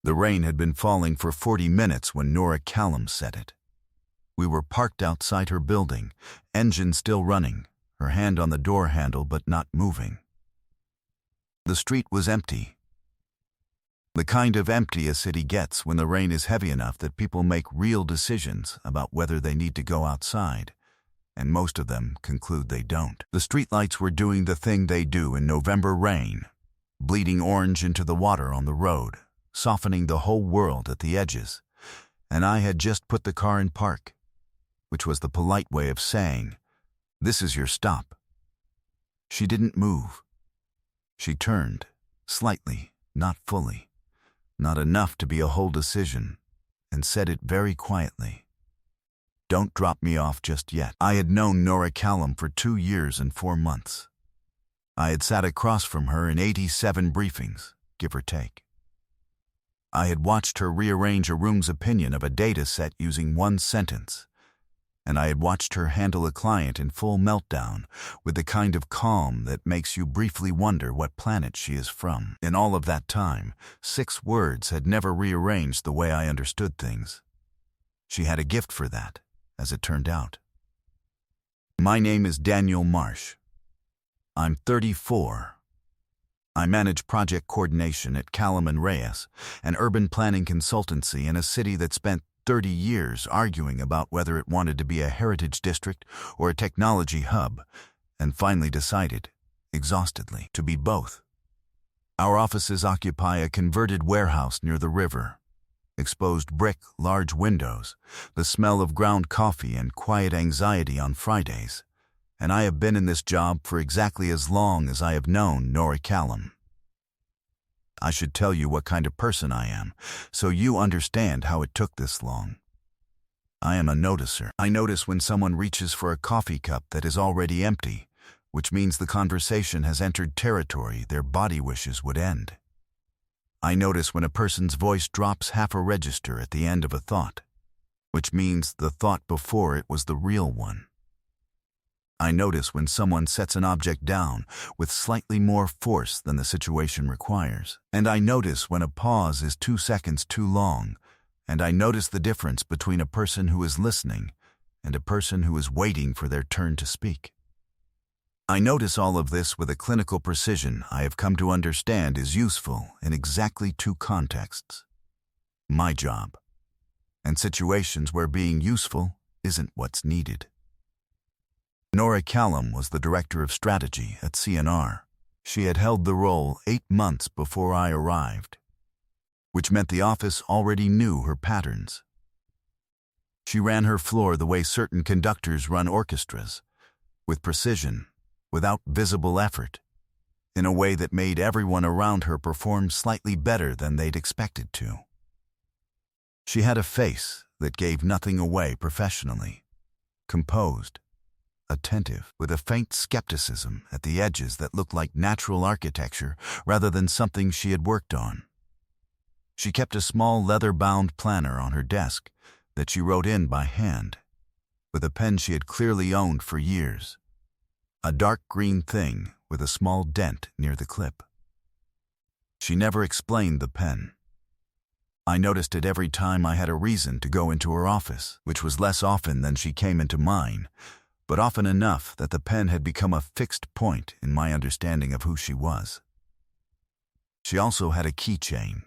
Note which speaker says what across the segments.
Speaker 1: The rain had been falling for 40 minutes when Nora Callum said it. We were parked outside her building, engine still running, her hand on the door handle but not moving. The street was empty. The kind of empty a city gets when the rain is heavy enough that people make real decisions about whether they need to go outside, and most of them conclude they don't. The streetlights were doing the thing they do in November rain, bleeding orange into the water on the road, softening the whole world at the edges, and I had just put the car in park, which was the polite way of saying, "This is your stop." She didn't move. She turned, slightly, not fully, not enough to be a whole decision, and said it very quietly. "Don't drop me off just yet." I had known Nora Callum for 2 years and 4 months. I had sat across from her in 87 briefings, give or take. I had watched her rearrange a room's opinion of a data set using 1 sentence, and I had watched her handle a client in full meltdown with the kind of calm that makes you briefly wonder what planet she is from. In all of that time, 6 words had never rearranged the way I understood things. She had a gift for that, as it turned out. My name is Daniel Marsh. I'm 34. I manage project coordination at Callum & Reyes, an urban planning consultancy in a city that spent 30 years arguing about whether it wanted to be a heritage district or a technology hub, and finally decided, exhaustedly, to be both. Our offices occupy a converted warehouse near the river. Exposed brick, large windows, the smell of ground coffee and quiet anxiety on Fridays, and I have been in this job for exactly as long as I have known Nora Callum. I should tell you what kind of person I am, so you understand how it took this long. I am a noticer. I notice when someone reaches for a coffee cup that is already empty, which means the conversation has entered territory their body wishes would end. I notice when a person's voice drops half a register at the end of a thought, which means the thought before it was the real one. I notice when someone sets an object down with slightly more force than the situation requires. And I notice when a pause is 2 seconds too long, and I notice the difference between a person who is listening and a person who is waiting for their turn to speak. I notice all of this with a clinical precision I have come to understand is useful in exactly 2 contexts: my job, and situations where being useful isn't what's needed. Nora Callum was the director of strategy at C&R. She had held the role 8 months before I arrived, which meant the office already knew her patterns. She ran her floor the way certain conductors run orchestras, with precision, without visible effort, in a way that made everyone around her perform slightly better than they'd expected to. She had a face that gave nothing away professionally, composed, attentive, with a faint skepticism at the edges that looked like natural architecture rather than something she had worked on. She kept a small leather-bound planner on her desk that she wrote in by hand, with a pen she had clearly owned for years, a dark green thing with a small dent near the clip. She never explained the pen. I noticed it every time I had a reason to go into her office, which was less often than she came into mine, but often enough that the pen had become a fixed point in my understanding of who she was. She also had a keychain.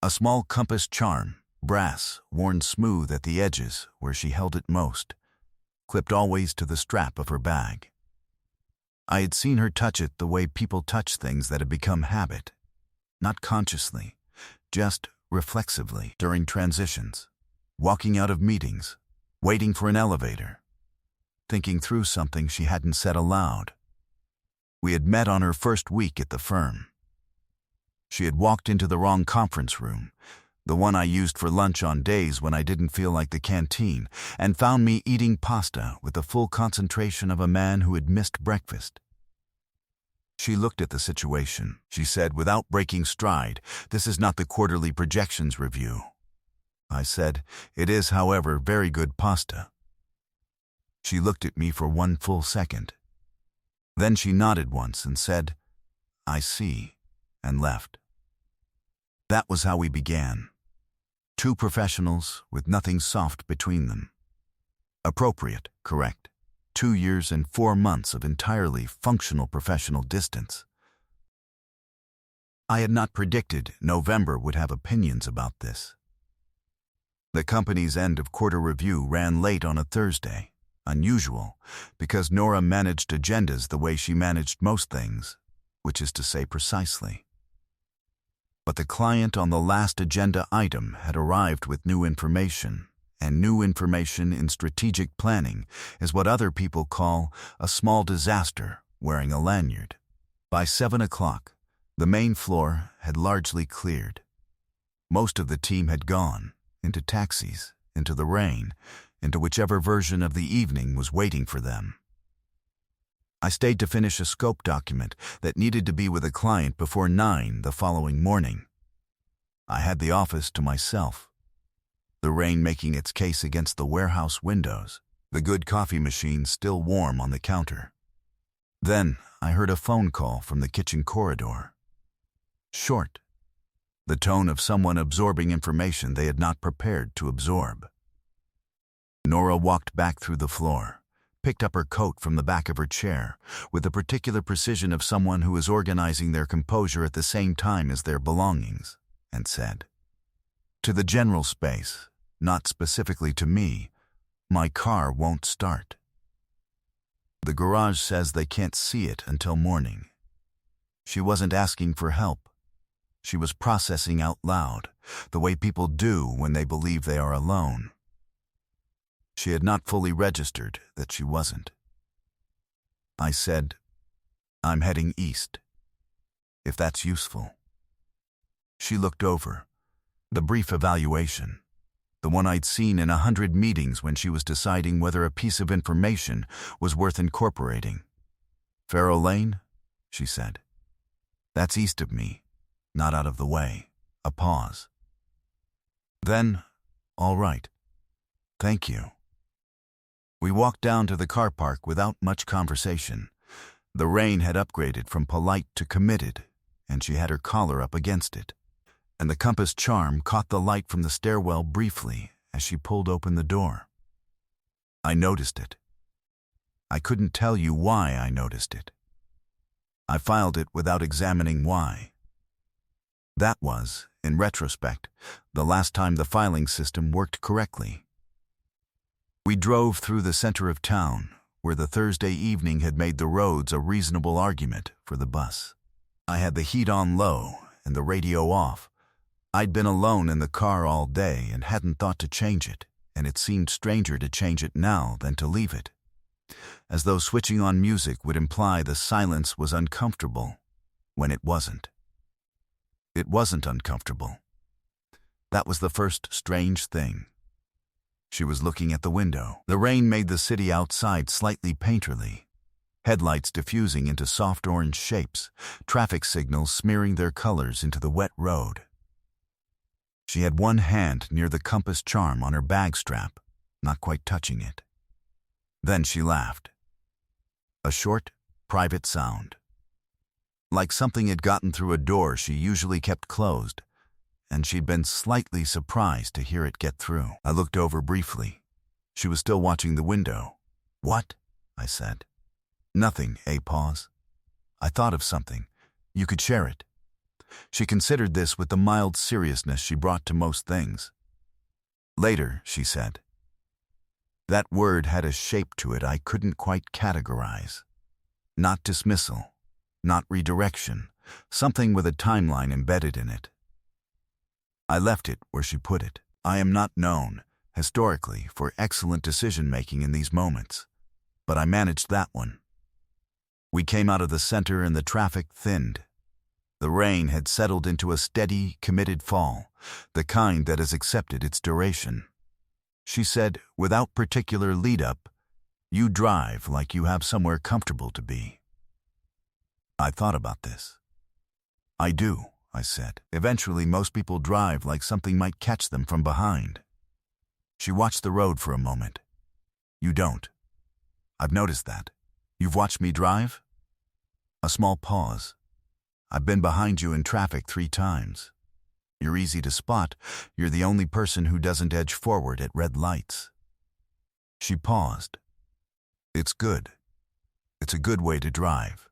Speaker 1: A small compass charm, brass, worn smooth at the edges where she held it most, clipped always to the strap of her bag. I had seen her touch it the way people touch things that have become habit, not consciously, just reflexively during transitions, walking out of meetings, waiting for an elevator, thinking through something she hadn't said aloud. We had met on her first week at the firm. She had walked into the wrong conference room, the one I used for lunch on days when I didn't feel like the canteen, and found me eating pasta with the full concentration of a man who had missed breakfast. She looked at the situation. She said, without breaking stride, "This is not the quarterly projections review." I said, "It is, however, very good pasta." She looked at me for 1 full second. Then she nodded once and said, "I see," and left. That was how we began. Two professionals with nothing soft between them. Appropriate, correct. 2 years and 4 months of entirely functional professional distance. I had not predicted November would have opinions about this. The company's end-of-quarter review ran late on a Thursday, unusual, because Nora managed agendas the way she managed most things, which is to say precisely. But the client on the last agenda item had arrived with new information, and new information in strategic planning is what other people call a small disaster wearing a lanyard. By 7 o'clock, the main floor had largely cleared. Most of the team had gone, into taxis, into the rain, into whichever version of the evening was waiting for them. I stayed to finish a scope document that needed to be with a client before 9 the following morning. I had the office to myself, the rain making its case against the warehouse windows, the good coffee machine still warm on the counter. Then I heard a phone call from the kitchen corridor. Short, the tone of someone absorbing information they had not prepared to absorb. Nora walked back through the floor, picked up her coat from the back of her chair, with the particular precision of someone who is organizing their composure at the same time as their belongings, and said, "To the general space, not specifically to me, my car won't start. The garage says they can't see it until morning." She wasn't asking for help. She was processing out loud, the way people do when they believe they are alone. She had not fully registered that she wasn't. I said, "I'm heading east, if that's useful." She looked over. The brief evaluation, the one I'd seen in 100 meetings when she was deciding whether a piece of information was worth incorporating. "Farrow Lane?" she said. "That's east of me, not out of the way." A pause. Then, "All right. Thank you." We walked down to the car park without much conversation. The rain had upgraded from polite to committed, and she had her collar up against it. And the Compass charm caught the light from the stairwell briefly as she pulled open the door. I noticed it. I couldn't tell you why I noticed it. I filed it without examining why. That was, in retrospect, the last time the filing system worked correctly. We drove through the center of town, where the Thursday evening had made the roads a reasonable argument for the bus. I had the heat on low and the radio off. I'd been alone in the car all day and hadn't thought to change it, and it seemed stranger to change it now than to leave it. As though switching on music would imply the silence was uncomfortable, when it wasn't. It wasn't uncomfortable. That was the first strange thing. She was looking at the window. The rain made the city outside slightly painterly, headlights diffusing into soft orange shapes, traffic signals smearing their colors into the wet road. She had one hand near the Compass charm on her bag strap, not quite touching it. Then she laughed. A short, private sound. Like something had gotten through a door she usually kept closed, and she'd been slightly surprised to hear it get through. I looked over briefly. She was still watching the window. "What?" I said. "Nothing," a pause. "I thought of something. You could share it." She considered this with the mild seriousness she brought to most things. "Later," she said. That word had a shape to it I couldn't quite categorize. Not dismissal, not redirection, something with a timeline embedded in it. I left it where she put it. I am not known, historically, for excellent decision-making in these moments, but I managed that one. We came out of the center and the traffic thinned. The rain had settled into a steady, committed fall, the kind that has accepted its duration. She said, without particular lead-up, "You drive like you have somewhere comfortable to be." I thought about this. "I do," I said. "Eventually, most people drive like something might catch them from behind." She watched the road for a moment. "You don't. I've noticed that. You've watched me drive?" A small pause. "I've been behind you in traffic 3 times. You're easy to spot. You're the only person who doesn't edge forward at red lights." She paused. "It's good. It's a good way to drive."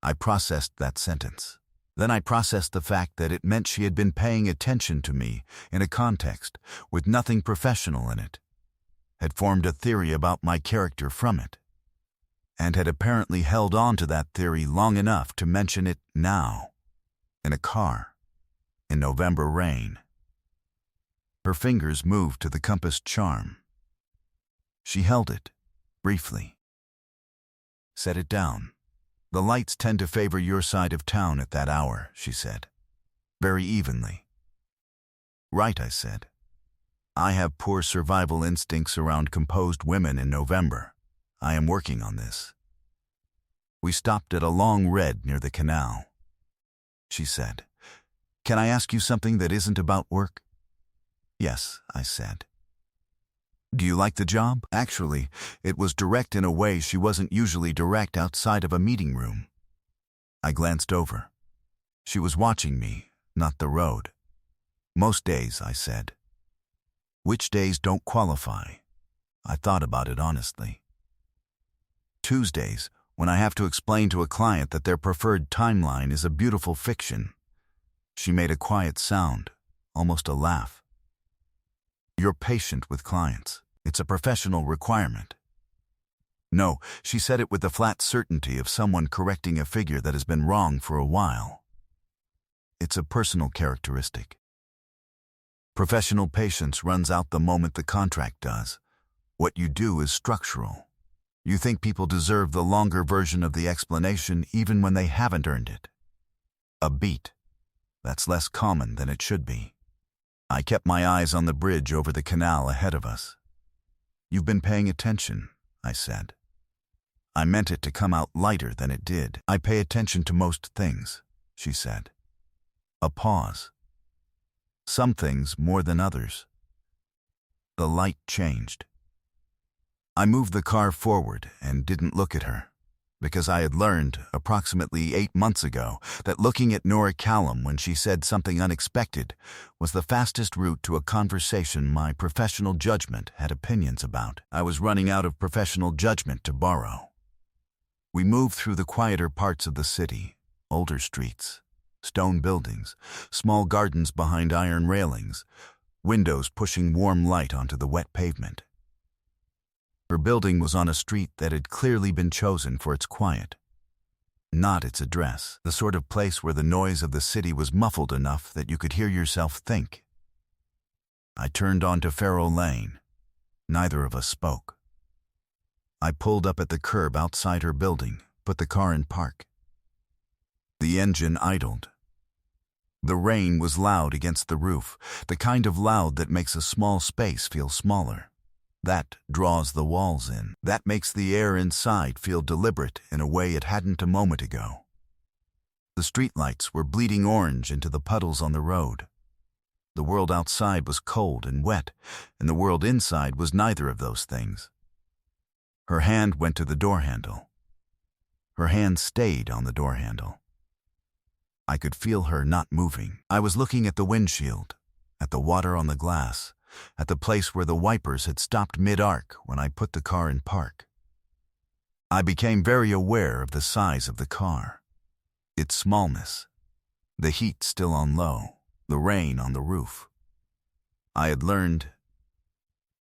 Speaker 1: I processed that sentence. Then I processed the fact that it meant she had been paying attention to me in a context with nothing professional in it, had formed a theory about my character from it, and had apparently held on to that theory long enough to mention it now, in a car, in November rain. Her fingers moved to the compass charm. She held it, briefly. "Set it down. The lights tend to favor your side of town at that hour," she said, very evenly. "Right," I said. "I have poor survival instincts around composed women in November. I am working on this." We stopped at a long red near the canal. She said, "Can I ask you something that isn't about work?" "Yes," I said. "Do you like the job?" Actually, it was direct in a way she wasn't usually direct outside of a meeting room. I glanced over. She was watching me, not the road. "Most days," I said. "Which days don't qualify?" I thought about it honestly. "Tuesdays, when I have to explain to a client that their preferred timeline is a beautiful fiction." She made a quiet sound, almost a laugh. "You're patient with clients. It's a professional requirement." "No," she said it with the flat certainty of someone correcting a figure that has been wrong for a while. "It's a personal characteristic. Professional patience runs out the moment the contract does. What you do is structural. You think people deserve the longer version of the explanation even when they haven't earned it. A beat. That's less common than it should be." I kept my eyes on the bridge over the canal ahead of us. "You've been paying attention," I said. I meant it to come out lighter than it did. "I pay attention to most things," she said. A pause. "Some things more than others." The light changed. I moved the car forward and didn't look at her, because I had learned, approximately 8 months ago, that looking at Nora Callum when she said something unexpected was the fastest route to a conversation my professional judgment had opinions about. I was running out of professional judgment to borrow. We moved through the quieter parts of the city, older streets, stone buildings, small gardens behind iron railings, windows pushing warm light onto the wet pavement. Her building was on a street that had clearly been chosen for its quiet, not its address, the sort of place where the noise of the city was muffled enough that you could hear yourself think. I turned onto Farrow Lane. Neither of us spoke. I pulled up at the curb outside her building, put the car in park. The engine idled. The rain was loud against the roof, the kind of loud that makes a small space feel smaller. That draws the walls in. That makes the air inside feel deliberate in a way it hadn't a moment ago. The streetlights were bleeding orange into the puddles on the road. The world outside was cold and wet, and the world inside was neither of those things. Her hand went to the door handle. Her hand stayed on the door handle. I could feel her not moving. I was looking at the windshield, at the water on the glass, at the place where the wipers had stopped mid-arc when I put the car in park. I became very aware of the size of the car, its smallness, the heat still on low, the rain on the roof. I had learned,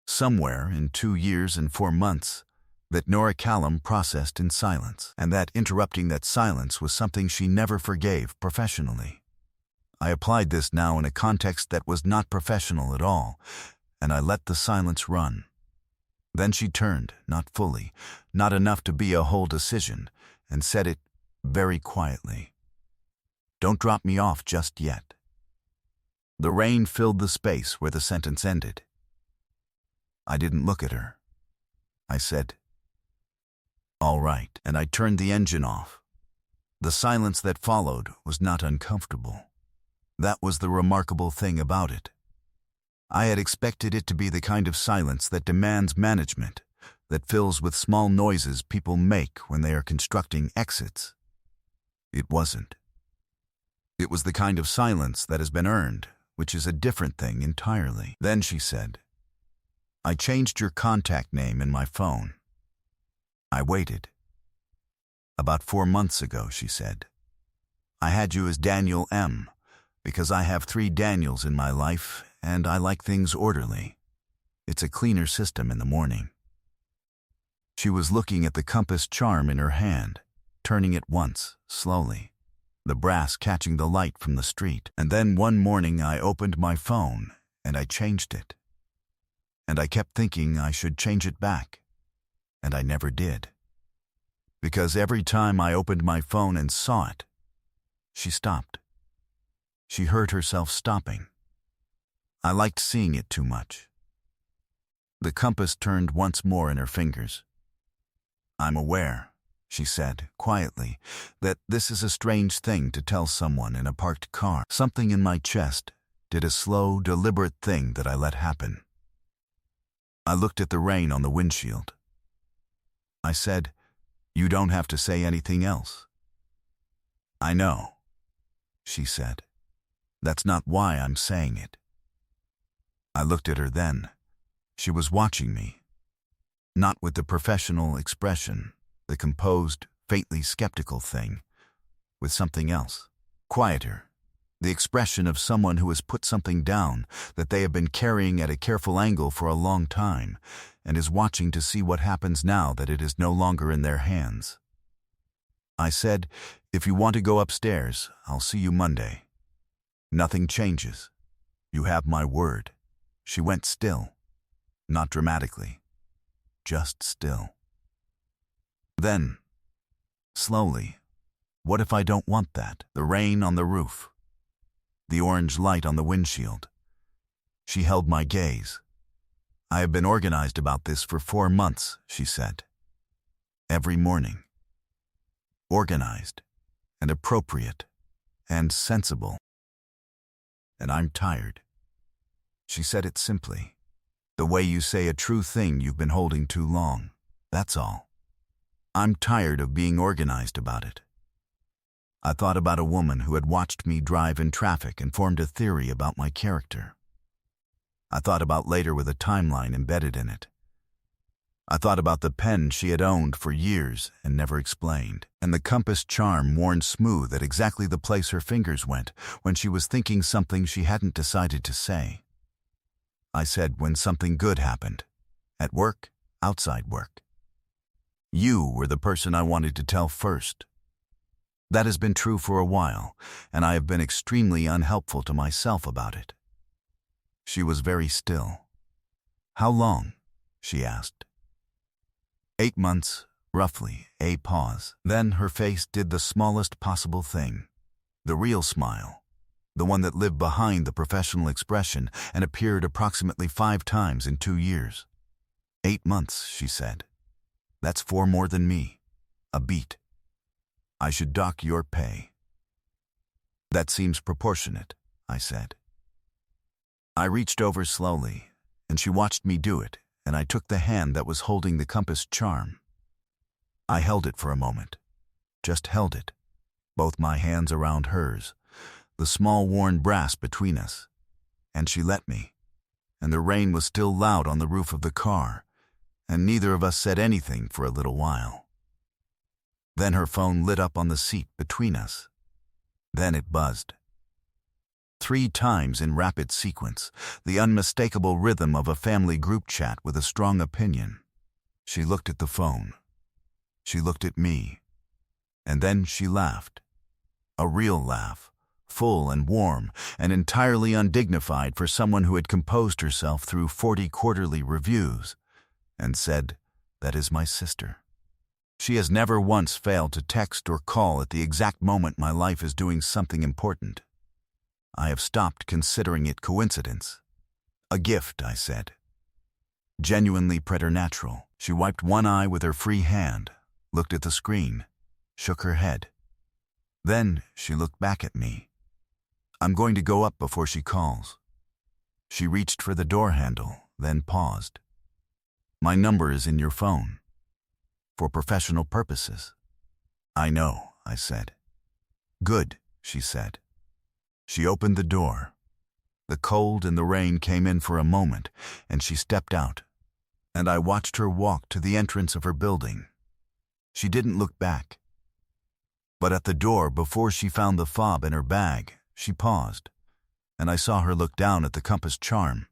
Speaker 1: somewhere in 2 years and 4 months, that Nora Callum processed in silence, and that interrupting that silence was something she never forgave professionally. I applied this now in a context that was not professional at all, and I let the silence run. Then she turned, not fully, not enough to be a whole decision, and said it very quietly. "Don't drop me off just yet." The rain filled the space where the sentence ended. I didn't look at her. I said, "All right," and I turned the engine off. The silence that followed was not uncomfortable. That was the remarkable thing about it. I had expected it to be the kind of silence that demands management, that fills with small noises people make when they are constructing exits. It wasn't. It was the kind of silence that has been earned, which is a different thing entirely. Then she said, "I changed your contact name in my phone." I waited. "About 4 months ago," she said. "I had you as Daniel M. because I have 3 Daniels in my life and I like things orderly. It's a cleaner system in the morning." She was looking at the compass charm in her hand, turning it once, slowly, the brass catching the light from the street. And then one morning I opened my phone and I changed it. And I kept thinking I should change it back. And I never did. Because every time I opened my phone and saw it, she stopped. She heard herself stopping. I liked seeing it too much. The compass turned once more in her fingers. "I'm aware," she said, quietly, "that this is a strange thing to tell someone in a parked car." Something in my chest did a slow, deliberate thing that I let happen. I looked at the rain on the windshield. I said, "You don't have to say anything else." "I know," she said. "That's not why I'm saying it." I looked at her then. She was watching me. Not with the professional expression, the composed, faintly skeptical thing, with something else, quieter, the expression of someone who has put something down that they have been carrying at a careful angle for a long time and is watching to see what happens now that it is no longer in their hands. I said, "If you want to go upstairs, I'll see you Monday. Nothing changes. You have my word." She went still, not dramatically, just still. Then, slowly, "What if I don't want that?" The rain on the roof, the orange light on the windshield. She held my gaze. "I have been organized about this for 4 months," she said. "Every morning. Organized, and appropriate, and sensible. And I'm tired." She said it simply. "The way you say a true thing you've been holding too long. That's all. I'm tired of being organized about it." I thought about a woman who had watched me drive in traffic and formed a theory about my character. I thought about later with a timeline embedded in it. I thought about the pen she had owned for years and never explained, and the compass charm worn smooth at exactly the place her fingers went when she was thinking something she hadn't decided to say. I said when something good happened, at work, outside work. You were the person I wanted to tell first. That has been true for a while, and I have been extremely unhelpful to myself about it. She was very still. "How long?" she asked. 8 months, roughly, a pause. Then her face did the smallest possible thing. The real smile. The one that lived behind the professional expression and appeared approximately 5 times in 2 years. 8 months, she said. That's 4 more than me. A beat. I should dock your pay. That seems proportionate, I said. I reached over slowly, and she watched me do it, and I took the hand that was holding the compass charm. I held it for a moment. Just held it. Both my hands around hers, the small worn brass between us. And she let me. And the rain was still loud on the roof of the car, and neither of us said anything for a little while. Then her phone lit up on the seat between us. Then it buzzed. 3 times in rapid sequence, the unmistakable rhythm of a family group chat with a strong opinion. She looked at the phone. She looked at me. And then she laughed. A real laugh, full and warm, and entirely undignified for someone who had composed herself through 40 quarterly reviews, and said, "That is my sister. She has never once failed to text or call at the exact moment my life is doing something important. I have stopped considering it coincidence. A gift," I said. Genuinely preternatural. She wiped one eye with her free hand, looked at the screen, shook her head. Then she looked back at me. "I'm going to go up before she calls." She reached for the door handle, then paused. "My number is in your phone. For professional purposes." "I know," I said. "Good," she said. She opened the door. The cold and the rain came in for a moment, and she stepped out, and I watched her walk to the entrance of her building. She didn't look back. But at the door, before she found the fob in her bag, she paused, and I saw her look down at the compass charm,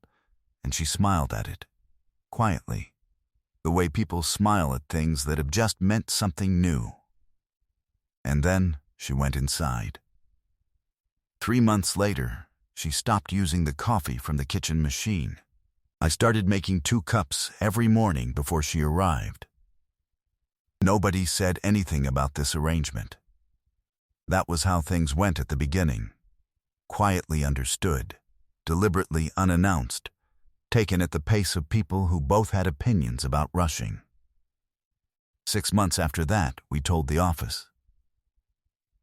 Speaker 1: and she smiled at it, quietly, the way people smile at things that have just meant something new. And then she went inside. 3 months later, she stopped using the coffee from the kitchen machine. I started making 2 cups every morning before she arrived. Nobody said anything about this arrangement. That was how things went at the beginning. Quietly understood, deliberately unannounced, taken at the pace of people who both had opinions about rushing. 6 months after that, we told the office.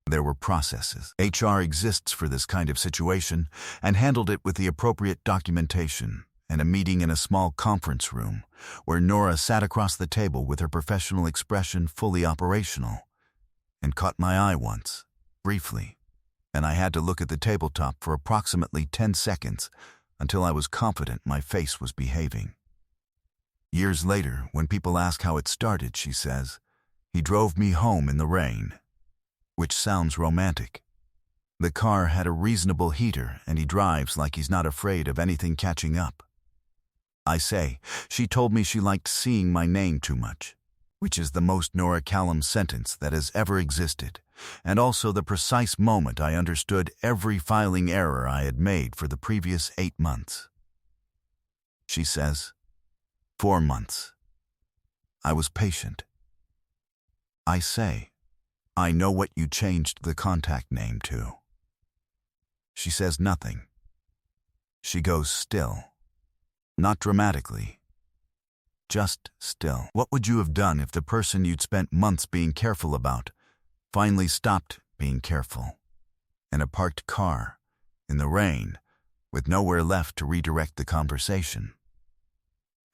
Speaker 1: There were processes. HR exists for this kind of situation and handled it with the appropriate documentation and a meeting in a small conference room where Nora sat across the table with her professional expression fully operational and caught my eye once, briefly, and I had to look at the tabletop for approximately 10 seconds until I was confident my face was behaving. Years later, when people ask how it started, she says, "He drove me home in the rain," which sounds romantic. The car had a reasonable heater and he drives like he's not afraid of anything catching up. I say, she told me she liked seeing my name too much, which is the most Nora Callum sentence that has ever existed, and also the precise moment I understood every filing error I had made for the previous 8 months. She says, 4 months. I was patient. I say, I know what you changed the contact name to. She says nothing. She goes still. Not dramatically. Just still. What would you have done if the person you'd spent months being careful about finally stopped being careful? In a parked car, in the rain, with nowhere left to redirect the conversation.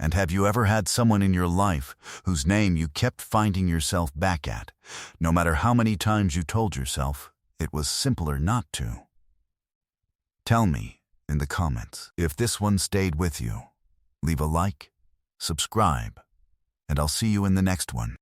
Speaker 1: And have you ever had someone in your life whose name you kept finding yourself back at, no matter how many times you told yourself it was simpler not to? Tell me in the comments. If this one stayed with you, leave a like, subscribe, and I'll see you in the next one.